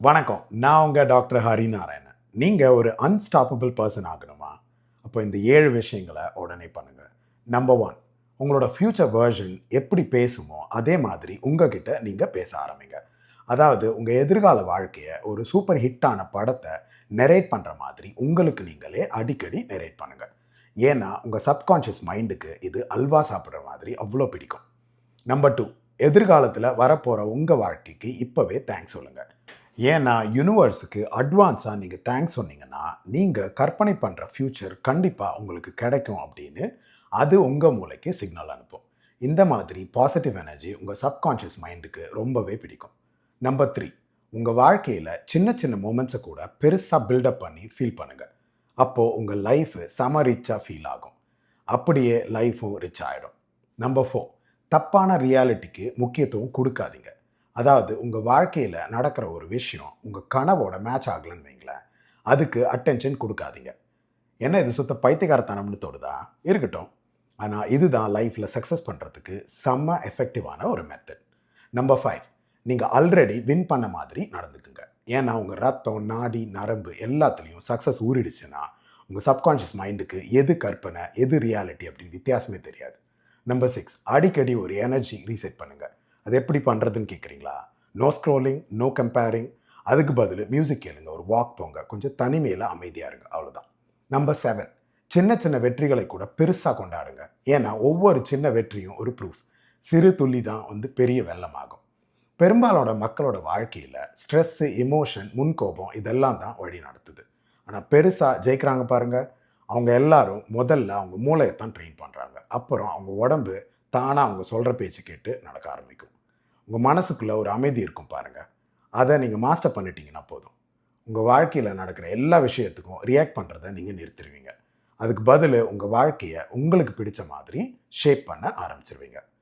வணக்கம். நான் உங்க டாக்டர் ஹரிநாராயணன். நீங்க ஒரு அன்ஸ்டாப்பபிள் பெர்சன் ஆகணுமா? அப்போ இந்த 7 விஷயங்கள உடனே பண்ணுங்க. நம்பர் 1, உங்களோட ஃபியூச்சர் வெர்ஷன் எப்படி பேசுமோ, அதே மாதிரி உங்ககிட்ட நீங்க பேச ஆரம்பிங்க. அதாவது உங்க எதிர்கால வாழ்க்கைய ஒரு சூப்பர் ஹிட்டான படத்த நரேட் பண்ற மாதிரி உங்களுக்கு நீங்களே அடிக்கடி நரேட் பண்ணுங்க. ஏன்னா, உங்க சப்கான்ஷியஸ் மைண்டுக்கு இது அல்வா சாப்பிடுற மாதிரி அவ்ளோ பிடிக்கும். நம்பர் 2, எதிர்காலத்துல வரப்போற உங்க வாழ்க்கைக்கு இப்பவே தேங்க்ஸ் சொல்லுங்க. ஏன்னா, யுனிவர்ஸுக்கு அட்வான்ஸா நீங்க தேங்க்ஸ் சொன்னீங்கன்னா, நீங்க கற்பனை பண்ற ஃபியூச்சர் கண்டிப்பா உங்களுக்கு கிடைக்கும் அப்படின்னு, அது உங்க மூளைக்கு சிக்னல் அனுப்பும். இந்த மாதிரி பாசிட்டிவ் எனர்ஜி உங்க சப்கான்ஷியஸ் மைண்டுக்கு ரொம்பவே பிடிக்கும். நம்பர் 3, உங்க வாழ்க்கையில சின்ன சின்ன மொமெண்ட்ஸ கூட பெருசா பில்டப் பண்ணி ஃபீல் பண்ணுங்க. அப்போ உங்க லைஃப் செம ரிச்சா ஃபீல் ஆகும். அப்படியே லைஃப்பும் ரிச் ஆயிடும். நம்பர் 4, தப்பான ரியாலிட்டிக்கு முக்கியத்துவம் குடுக்காதீங்க. அதாவது உங்க வாழ்க்கையில நடக்கிற ஒரு விஷயம் உங்க கனவோட மேட்ச் ஆகலன்னு வைங்களேன், அதுக்கு அட்டென்ஷன் குடுக்காதீங்க. என்ன இது சுத்த பைத்தியக்காரத்தனம்னு தோணுதா? இருக்கட்டும். ஆனா இதுதான் லைஃப்ல சக்சஸ் பண்றதுக்கு செம்ம எஃபெக்டிவான ஒரு மெத்தட். நம்பர் 5, நீங்க ஆல்ரெடி வின் பண்ண மாதிரி நடந்துக்குங்க. ஏன்னா உங்க ரத்தம், நாடி, நரம்பு எல்லாத்துலயும் சக்சஸ் ஊறிடுச்சுன்னா, உங்க சப்கான்ஷியஸ் மைண்டுக்கு எது கற்பனை, எது ரியாலிட்டி அப்படின்னு வித்தியாசமே தெரியாது. நம்பர் 6, அடிக்கடி ஒரு எனர்ஜி ரீசெட் பண்ணுங்க. அது எப்படி பண்றதுன்னு கேட்குறீங்களா? No scrolling, no comparing. அதுக்கு பதிலு மியூசிக் கேளுங்க, ஒரு வாக் போங்க, கொஞ்சம் தனிமையில அமைதியா இருங்க. அவ்வளோதான். நம்பர் 7, சின்ன சின்ன வெற்றிகளை கூட பெருசா கொண்டாடுங்க. ஏன்னா ஒவ்வொரு சின்ன வெற்றியும் ஒரு ப்ரூஃப். சிறு துளி தான் பெரிய வெள்ளமாகும். பெரும்பாலான மக்களோட வாழ்க்கையில ஸ்ட்ரெஸ், எமோஷன், முன்கோபம் இதெல்லாம் தான் வழி நடத்துது. ஆனா பெருசா ஜெயிக்கிறாங்க பாருங்க, அவங்க எல்லாரும் முதல்ல அவங்க மூளைய தான் ட்ரெயின் பண்றாங்க. அப்புறம் அவங்க உடம்பு தானா அவங்க சொல்ற பேச்ச கேட்டு நடக்க ஆரம்பிக்கும். உங்க மனசுக்குள்ள ஒரு அமைதி இருக்கும் பாருங்க. அத நீங்க மாஸ்டர் பண்ணிட்டீங்கன்னா போதும். உங்க வாழ்க்கையில நடக்கிற எல்லா விஷயத்துக்கும் ரியாக்ட் பண்றத நீங்க நிறுத்திருவீங்க. அதுக்கு பதிலு உங்க வாழ்க்கைய உங்களுக்கு பிடிச்ச மாதிரி ஷேப் பண்ண ஆரம்பிச்சுருவீங்க.